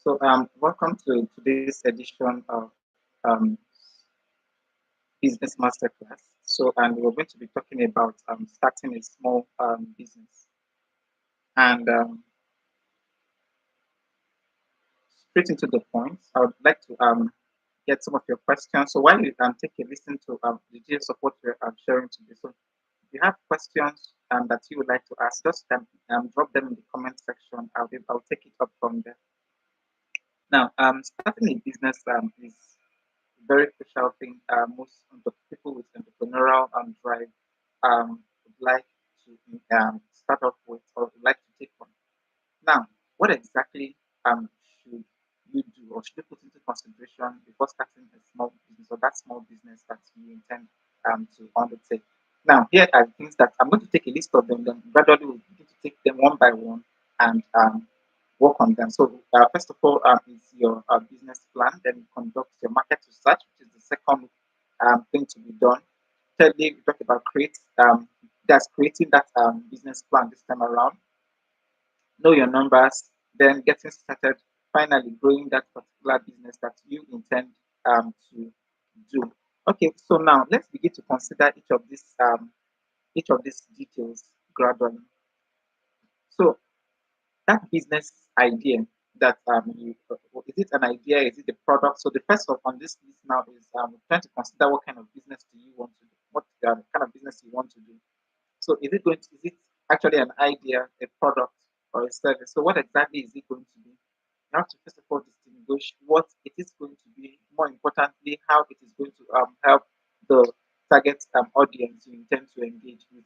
Welcome to today's edition of Business Masterclass. And we're going to be talking about starting a small business. And straight into the point, I would like to get some of your questions. So while you take a listen to the details of what we're sharing today. So if you have questions that you would like to ask, just drop them in the comment section. I'll take it up from there. Now, starting a business is a very crucial thing. Most of the people with entrepreneurial drive would like to start off with or would like to take on. Now, what exactly should you do or should you put into consideration before starting a small business or that small business that you intend to undertake? Now, here are the things that I'm going to take a list of them, then gradually we'll begin to take them one by one and work on them. So, first of all, is your business plan. Then you conduct your market research, which is the second thing to be done. Thirdly, we talk about that's creating that business plan this time around. Know your numbers, then getting started, finally growing that particular business that you intend to do. Okay, so now let's begin to consider each of these details gradually. So that business idea that is it an idea, is it a product? So the first of on this list now is trying to consider what kind of business do you want to do, what kind of business you want to do. So is it actually an idea, a product, or a service? So what exactly is it going to be? You have to first of all distinguish what it is going to be. More importantly, how it is going to help the target audience you intend to engage with.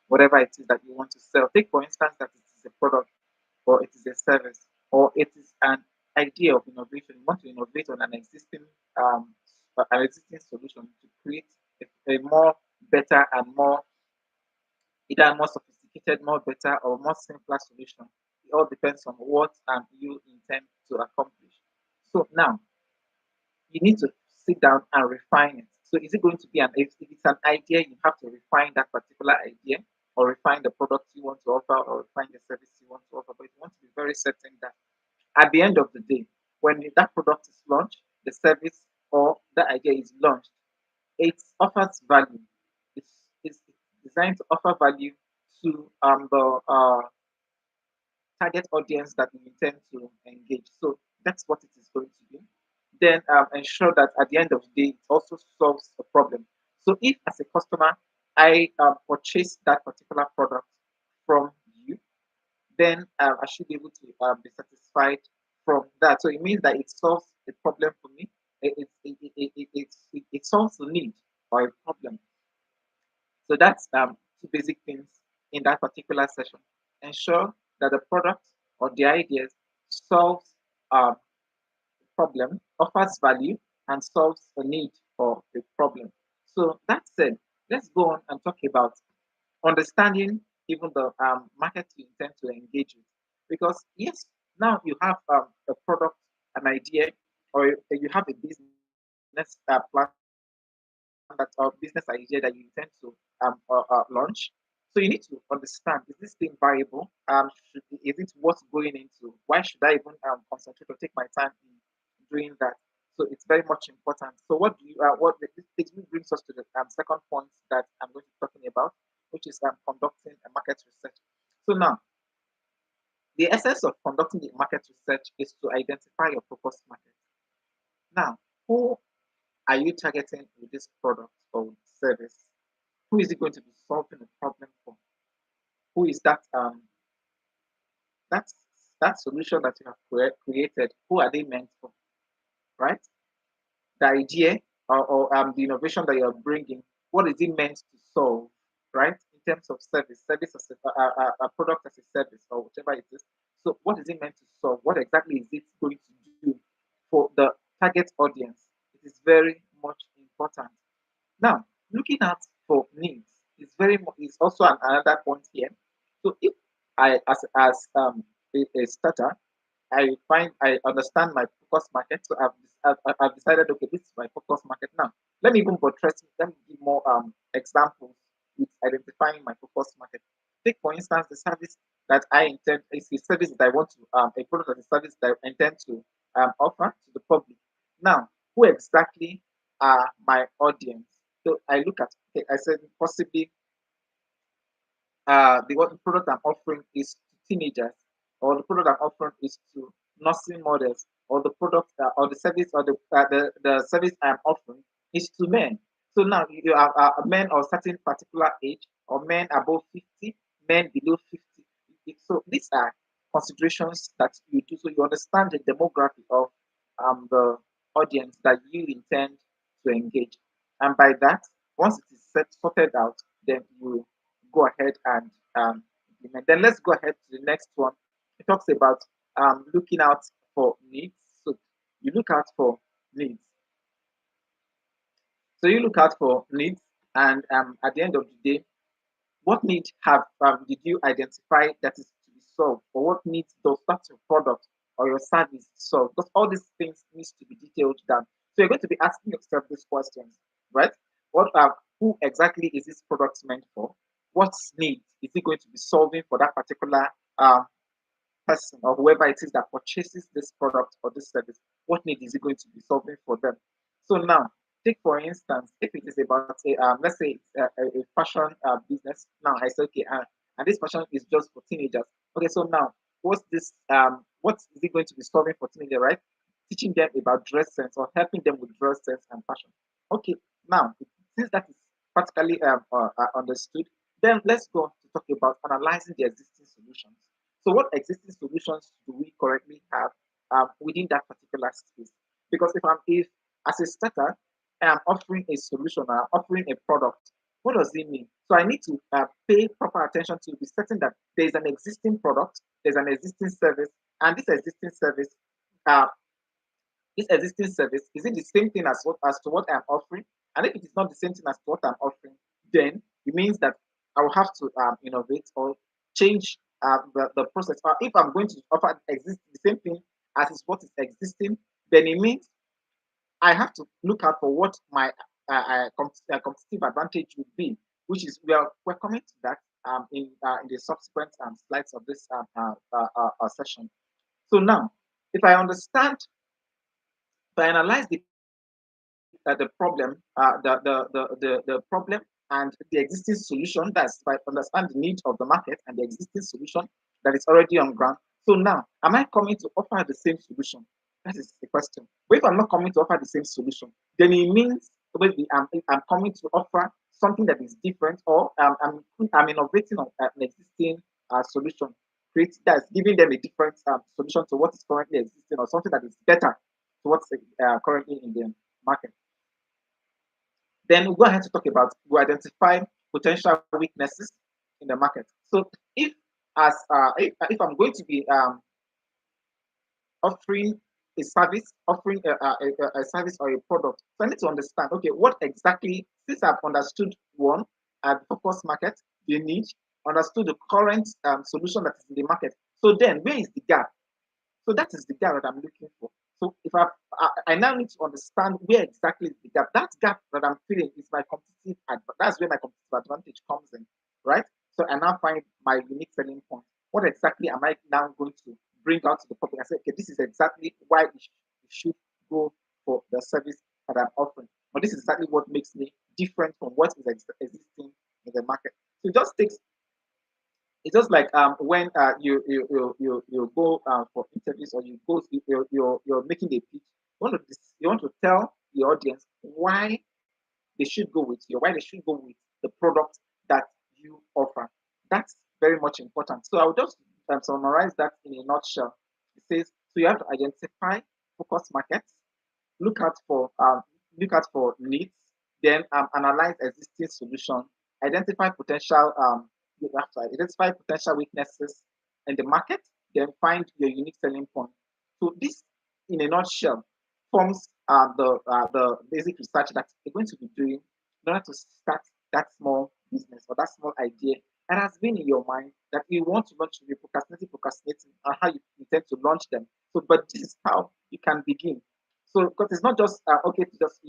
Whatever it is that you want to sell. Take for instance that it is a product or it is a service or it is an idea of innovation. You want to innovate on um, an existing solution to create a more better and more either more sophisticated, more better, or more simpler solution. It all depends on what you intend to accomplish. So now you need to sit down and refine it. So is it going to be if it's an idea, you have to refine that particular idea or refine the product you want to offer or refine the service you want to offer. But you want to be very certain that at the end of the day, when that product is launched, the service or the idea is launched, it offers value. It's designed to offer value to the target audience that you intend to engage. So that's what it is going to be. Then ensure that at the end of the day, it also solves the problem. So if as a customer, I purchase that particular product from you, then I should be able to be satisfied from that. So it means that it solves a problem for me. It solves the need or a problem. So that's two basic things in that particular session. Ensure that the product or the ideas solves a problem, offers value, and solves a need for a problem. So that said, let's go on and talk about understanding even the market you intend to engage with. Because yes, now you have a product, an idea, or you have a business plan that or business idea that you intend to launch. So you need to understand: is this thing viable? Is it worth going into? Why should I even concentrate or take my time in doing that? So it's very much important. So what do you this brings us to the second point that I'm going to be talking about, which is conducting a market research. So now the essence of conducting the market research is to identify your focus market. Now, who are you targeting with this product or with service? Who is it going to be solving the problem for? Who is that's that solution that you have created? Who are they meant for? Right? The idea or the innovation that you're bringing, what is it meant to solve? Right? In terms of service as a product as a service or whatever it is. So, what is it meant to solve? What exactly is it going to do for the target audience? It is very much important. Now, looking at for needs is also another point here. So if I as a starter, I understand my focus market. So I've decided okay, this is my focus market now. Let me even buttress. Let me give more examples with identifying my focus market. Take for instance the service that I intend, it's a service that I want to, a product or a service that I intend to offer to the public. Now, who exactly are my audience? So I look at, okay, I said possibly the what the product I'm offering is to teenagers, or the product I'm offering is to nursing mothers, or the product or the service or the service I'm offering is to men. So now you are men of certain particular age, or men above 50, men below 50. So these are considerations that you do, so you understand the demography of the audience that you intend to engage. And by that, once it is sorted out, then you go ahead and implement. Then let's go ahead to the next one. It talks about looking out for needs. So you look out for needs. So you look out for needs, and at the end of the day, what need have did you identify that is to be solved, or what needs does that your product or your service solve? Because all these things needs to be detailed down. So you're going to be asking yourself these questions, right? What who exactly is this product meant for? What needs is it going to be solving for that particular person or whoever it is that purchases this product or this service? What need is it going to be solving for them? So now, take for instance, if it is about a let's say it's a fashion business. Now I say okay, and this fashion is just for teenagers. Okay, so now what's this? What is it going to be solving for teenagers? Right, teaching them about dress sense or helping them with dress sense and fashion. Okay, now since that is practically understood, then let's go on to talk about analyzing the existing solutions. So, what existing solutions do we currently have within that particular space? Because if as a starter, I am offering a solution, I'm offering a product. What does it mean? So I need to pay proper attention to be certain that there is an existing product, there's an existing service, and uh, this existing service, is it the same thing as to what I'm offering? And if it is not the same thing as to what I'm offering, then it means that I will have to innovate or change the process. Or if I'm going to offer the same thing as is what is existing, then it means I have to look out for what my competitive advantage would be, which is we're coming to that in the subsequent slides of this session. So now, if I understand, if I analyze the problem, the problem and the existing solution. That's by understand the need of the market and the existing solution that is already on ground. So now, am I coming to offer the same solution? That is the question. But if I'm not coming to offer the same solution, then it means maybe I'm coming to offer something that is different, or I'm innovating on an existing solution, creating that's giving them a different solution to what is currently existing, or something that is better to what's currently in the market. Then we'll go ahead to talk about, we identify potential weaknesses in the market. So if I'm going to be offering a service, offering a service or a product, so I need to understand, okay, what exactly, since I've understood one, I've focused market, the niche, understood the current solution that is in the market. So then where is the gap? So that is the gap that I'm looking for. So if I now need to understand where exactly is the gap. That gap that I'm feeling is my competitive advantage. That's where my competitive advantage comes in, right? So I now find my unique selling point. What exactly am I now going to bring out to the public? I say, okay, this is exactly why you should go for the service that I'm offering. But this is exactly what makes me different from what is existing in the market. So it just takes it's just like when you go for interviews, or you're making a pitch. You want to tell the audience why they should go with you, why they should go with the product that you offer. That's very much important. So I'll just summarize that in a nutshell. It says so you have to identify focus markets, look out for needs, then analyze existing solution, identify potential you have to identify potential weaknesses in the market, then find your unique selling point. So this, in a nutshell, forms the basic research that you're going to be doing in order to start that small business or that small idea that has been in your mind that you want to launch. You procrastinating on how you intend to launch them. So, but this is how you can begin. So, because it's not just okay to just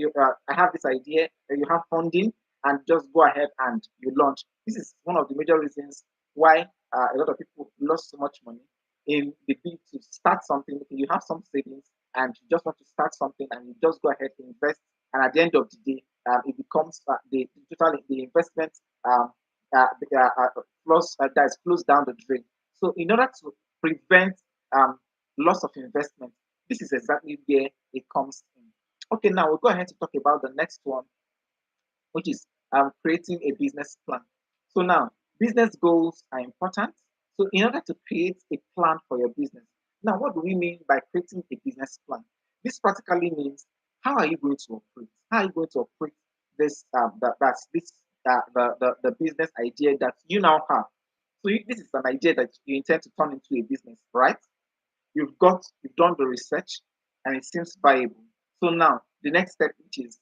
I have this idea, you have funding, and just go ahead and you launch. This is one of the major reasons why a lot of people lost so much money in the bid to start something. Okay, you have some savings and you just want to start something and you just go ahead and invest, and at the end of the day, it becomes the investment um, that is closed down the drain. So in order to prevent um, loss of investment, this is exactly where it comes in. Okay, now we'll go ahead to talk about the next one, which is creating a business plan. So now, business goals are important. So in order to create a plan for your business, now what do we mean by creating a business plan? This practically means how are you going to operate? How are you going to operate this that's this the business idea that you now have? So this is an idea that you intend to turn into a business, right? You've done the research and it seems viable. So now the next step, which is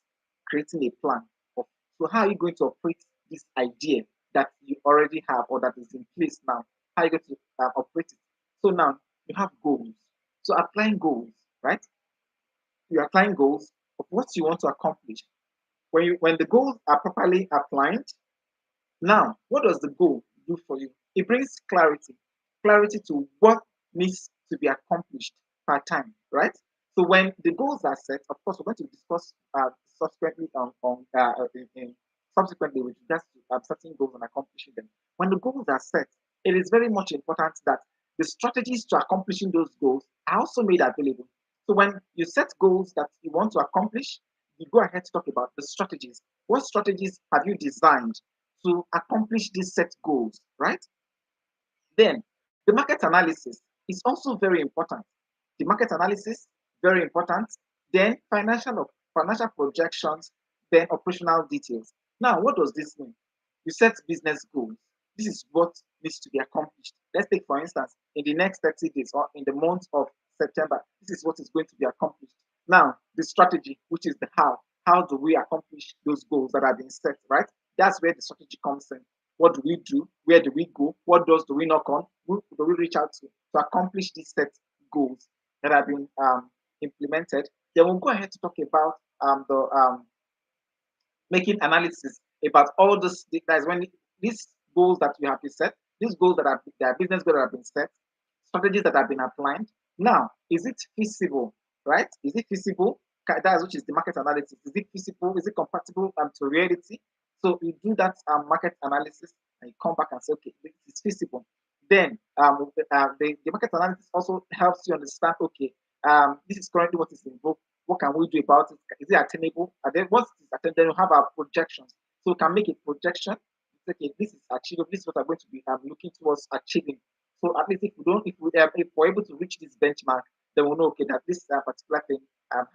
creating a plan of, so how are you going to operate this idea that you already have or that is in place now? How are you going to operate it? So now you have goals. So applying goals, right? You're applying goals of what you want to accomplish. When the goals are properly applied, now, what does the goal do for you? It brings clarity, clarity to what needs to be accomplished per time, right? So when the goals are set, of course, we're going to discuss subsequently in subsequently with regards to setting goals and accomplishing them. When the goals are set, it is very much important that the strategies to accomplishing those goals are also made available. So when you set goals that you want to accomplish, you go ahead to talk about the strategies. What strategies have you designed to accomplish these set goals, right? Then the market analysis is also very important. The market analysis, very important. Then financial projections, then operational details. Now, what does this mean? You set business goals. This is what needs to be accomplished. Let's take, for instance, in the next 30 days or in the month of September, this is what is going to be accomplished. Now, the strategy, which is the how. How do we accomplish those goals that have been set, right? That's where the strategy comes in. What do we do? Where do we go? What doors do we knock on? Who do we reach out to accomplish these set goals that have been implemented? Then we'll go ahead to talk about the making analysis about all this. That is when these goals that you have been set, these goals that are business goals that have been set, strategies that have been applied. Now, is it feasible? Right? Is it feasible? That's which is the market analysis. Is it feasible? Is it compatible to reality? So you do that market analysis and you come back and say, okay, this is feasible. Then the market analysis also helps you understand, okay, this is currently what is involved. What can we do about it? Is it attainable? And then once it is attainable, then we have our projections. So we can make a projection. Okay, this is achievable. This is what I'm going to be looking towards achieving. So at least if we're able to reach this benchmark, then we'll know, okay, that this particular thing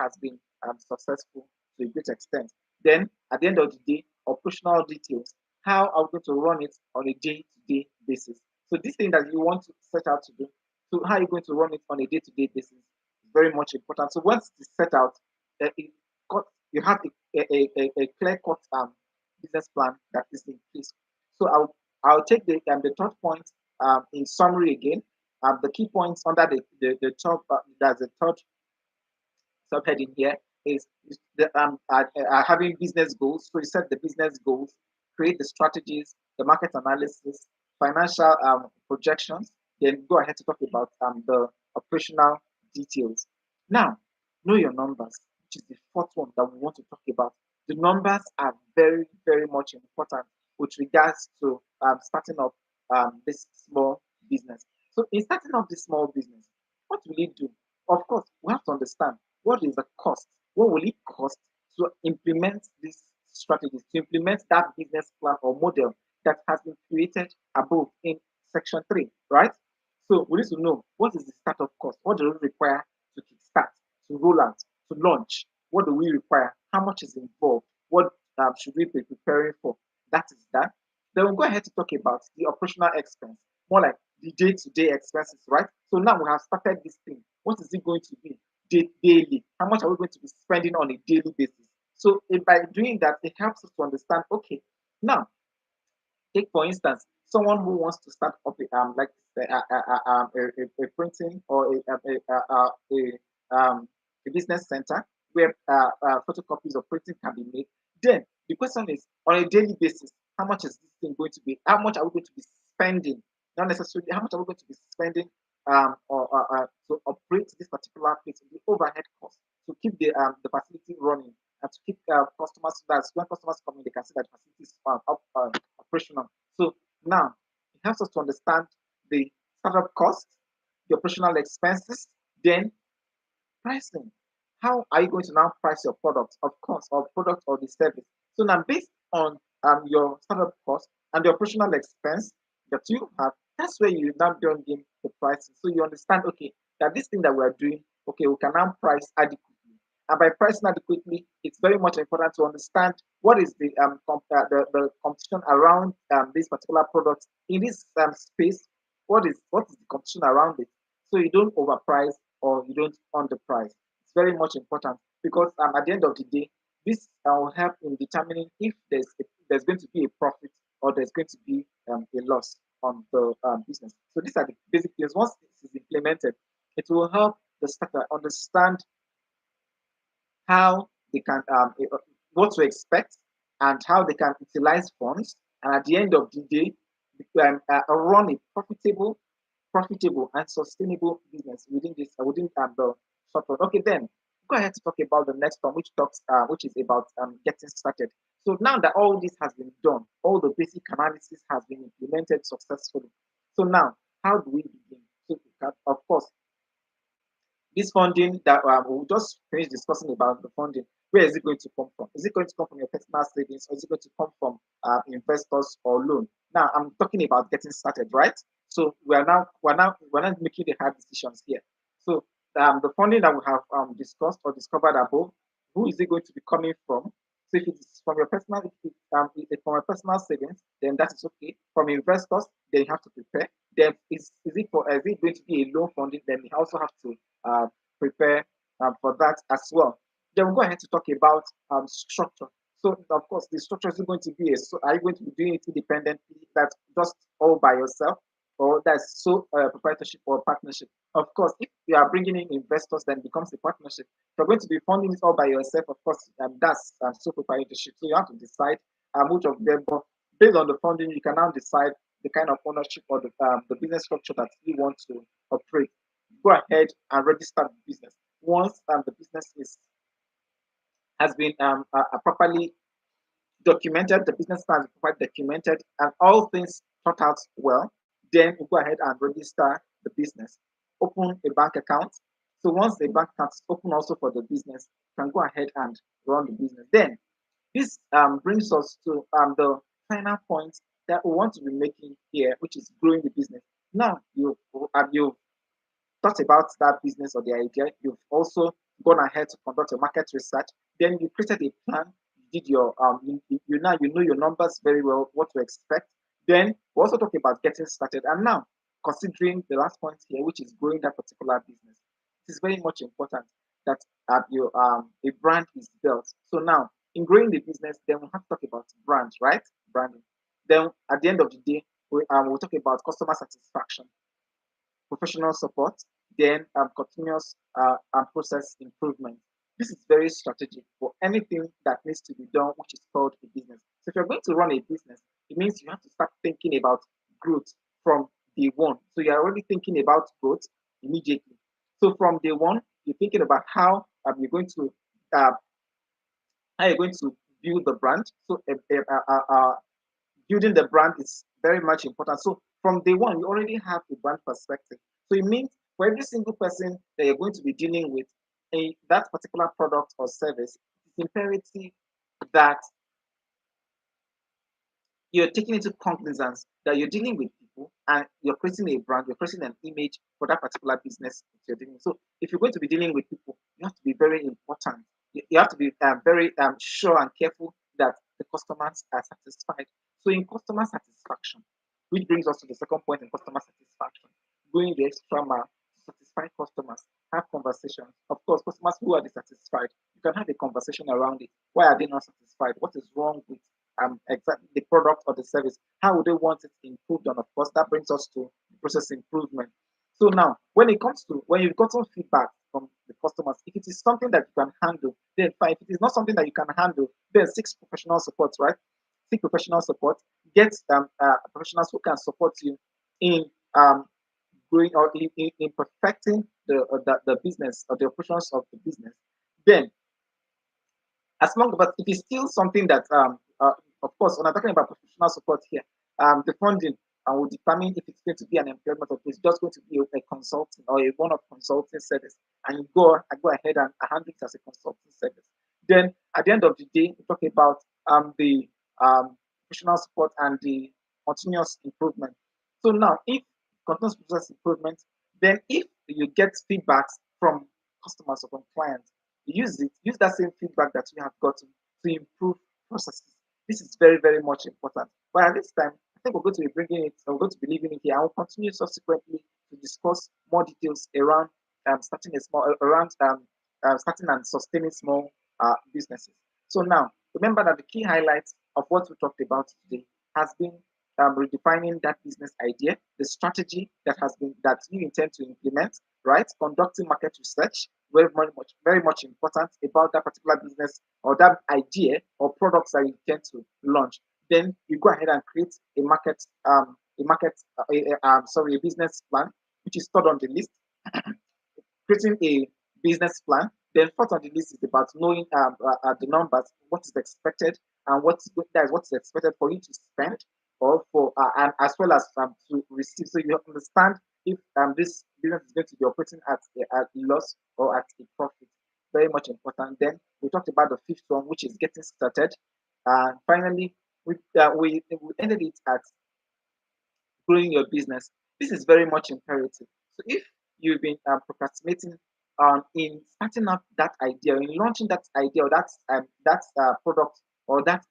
has been successful to a great extent. Then at the end of the day, operational details. How are we going to run it on a day-to-day basis? So this thing that you want to set out to do, so how are you going to run it on a day-to-day basis is very much important. So once it's set out, you have a clear-cut business plan that is in place. So I'll take the third point in summary again. The key points under the top there's a third subheading here is having business goals. So you set the business goals, create the strategies, the market analysis, financial projections. Then go ahead to talk about the operational details. Now, know your numbers, which is the fourth one that we want to talk about. The numbers are very, very much important with regards to starting up this small business. So, in starting up this small business, what will it do? Of course, we have to understand what is the cost? What will it cost to implement these strategies, to implement that business plan or model that has been created above in section 3, right? So we need to know what is the startup cost? What do we require to kickstart, to roll out, to launch? What do we require? How much is involved? What should we be preparing for? That is that. Then we'll go ahead to talk about the operational expense, more like the day-to-day expenses, right? So now we have started this thing. What is it going to be daily? How much are we going to be spending on a daily basis? So by doing that, it helps us to understand, okay, now take for instance, someone who wants to start up a printing or a business center where photocopies of printing can be made. Then the question is, on a daily basis, how much is this thing going to be? How much are we going to be spending not necessarily how much are we going to be spending to operate this particular place, the overhead cost to keep the facility running and to keep customers so that when customers come in, they can see that the facility is operational. So now it helps us to understand the startup costs, the operational expenses, then pricing. How are you going to now price your product? Of course, or product or the service. So now based on your startup cost and the operational expense that you have, that's where you now bring in the pricing. So you understand, okay, that this thing that we are doing, okay, we can now price adequately. And by pricing adequately, it's very much important to understand what is the competition around this particular product in this space. What is the competition around it? So you don't overprice or you don't underprice. It's very much important because at the end of the day, this will help in determining if there's going to be a profit or there's going to be a loss on the business. So these are the basic things. Once this is implemented, it will help the starter understand how they can what to expect and how they can utilize funds, and at the end of the day, run a profitable and sustainable business within the short run. Okay, then go ahead to talk about the next one, which is about getting started. So now that all this has been done, all the basic analysis has been implemented successfully. So now, how do we begin? So, of course, this funding that we'll just finish discussing about the funding. Where is it going to come from? Is it going to come from your personal savings, or is it going to come from investors or loan? Now I'm talking about getting started, right? So we're not making the hard decisions here. So the funding that we have discussed or discovered above, who is it going to be coming from? So if it's from your personal, if it's from your personal savings, then that is okay. From investors, then you have to prepare. Then is it going to be a loan funding? Then you also have to uh, prepare for that as well. Then we'll go ahead to talk about structure. So of course, the structure is going to be so are you going to be doing it independently, that's just all by yourself, or that's so proprietorship or partnership? Of course, if you are bringing in investors, then it becomes a partnership. If you're going to be funding it all by yourself, of course, that's sole proprietorship. So you have to decide which of them. But based on the funding, you can now decide the kind of ownership or the business structure that you want to operate. Go ahead and register the business. Once the business is has been properly documented, the business plan is properly documented, and all things thought out well, then you go ahead and register the business. Open a bank account. So once the bank account is open also for the business, you can go ahead and run the business. Then this brings us to the final point that we want to be making here, which is growing the business. Now you've thought about that business or the idea. You've also gone ahead to conduct your market research. Then you created a plan. You did your you know your numbers very well, what to expect. Then we also talk about getting started. And now considering the last point here, which is growing that particular business, it is very much important that your a brand is built. So now in growing the business, then we have to talk about brand, right? Branding. Then at the end of the day, we'll talk about customer satisfaction, professional support, then continuous and process improvement. This is very strategic for anything that needs to be done, which is called a business. So if you're going to run a business, it means you have to start thinking about growth from day one. So you're already thinking about growth immediately. So from day one, you're thinking about uh, how you're going to build the brand. So building the brand is very much important. So from day one, you already have a brand perspective. So it means for every single person that you're going to be dealing with that particular product or service, it's imperative that you're taking into cognizance that you're dealing with people and you're creating a brand, you're creating an image for that particular business that you're dealing with. So if you're going to be dealing with people, you have to be very important. You have to be very sure and careful that the customers are satisfied. So in customer satisfaction, which brings us to the second point in customer satisfaction, going the extra mile to satisfy customers, have conversations. Of course, customers who are dissatisfied, you can have a conversation around it. Why are they not satisfied? What is wrong with exactly the product or the service? How would they want it improved? And of course, that brings us to process improvement. So now, when you've gotten feedback from the customers, if it is something that you can handle, then fine. If it is not something that you can handle, then seek professional support, right? Seek professional support. Get professionals who can support you in growing or in perfecting the business or the operations of the business, then as long but it is still something that of course when I'm talking about professional support here, the funding will determine if it's going to be an employment or it's just going to be a consulting or a one of consulting service, and you go ahead and handle it as a consulting service. Then at the end of the day, we talk about the professional support and the continuous improvement. So now, if continuous process improvement, then if you get feedbacks from customers or from clients, use that same feedback that you have gotten to improve processes. This is very, very much important. But at this time, I think we're going to be bringing it, we're going to be leaving it here. I will continue subsequently to discuss more details around starting and sustaining small businesses. So now, remember that the key highlights of what we talked about today has been redefining that business idea, the strategy that you intend to implement, right? Conducting market research, very much important about that particular business or that idea or products that you intend to launch. Then you go ahead and create a business plan, which is third on the list. Creating a business plan. Then fourth on the list is about knowing the numbers, what is expected, and that is what is expected for you to spend or for and as well as to receive. So you understand if this business is going to be operating at a loss or at a profit. Very much important. Then we talked about the fifth one, which is getting started. And finally, we ended it at growing your business. This is very much imperative. So if you've been procrastinating in starting up that idea, in launching that idea or that product or that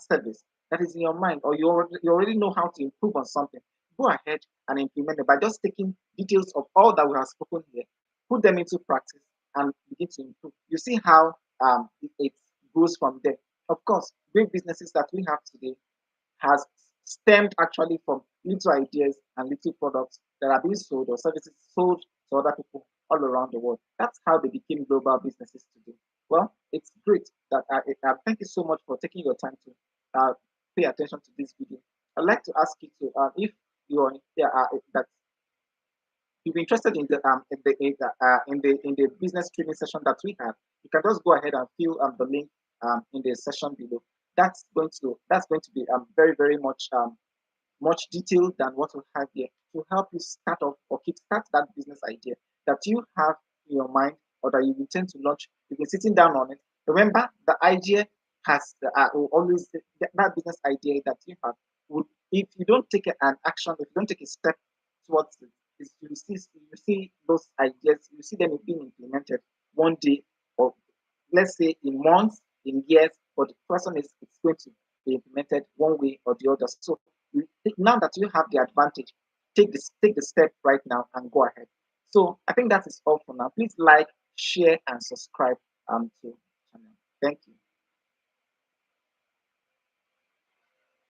service that is in your mind, or you already know how to improve on something, go ahead and implement it by just taking details of all that we have spoken here, put them into practice, and begin to improve. You see how it goes from there. Of course, great businesses that we have today has stemmed actually from little ideas and little products that are being sold or services sold to other people all around the world. That's how they became global businesses today. Well, it's great that thank you so much for taking your time to pay attention to this video. I'd like to ask you to if you are that you're interested in the business training session that we have, you can just go ahead and fill the link in the session below. That's going to be very much detailed than what we have here to help you start off or kickstart that business idea that you have in your mind or that you intend to launch. You've been sitting down on it. Remember, the idea will always that business idea that you have would if you don't take an action, if you don't take a step towards it, you see those ideas, you see them being implemented one day or let's say in months, in years, but the person is it's going to be implemented one way or the other. So now that you have the advantage, take the step right now and go ahead. So I think that is all for now. Please like, share, and subscribe to the channel. Thank you.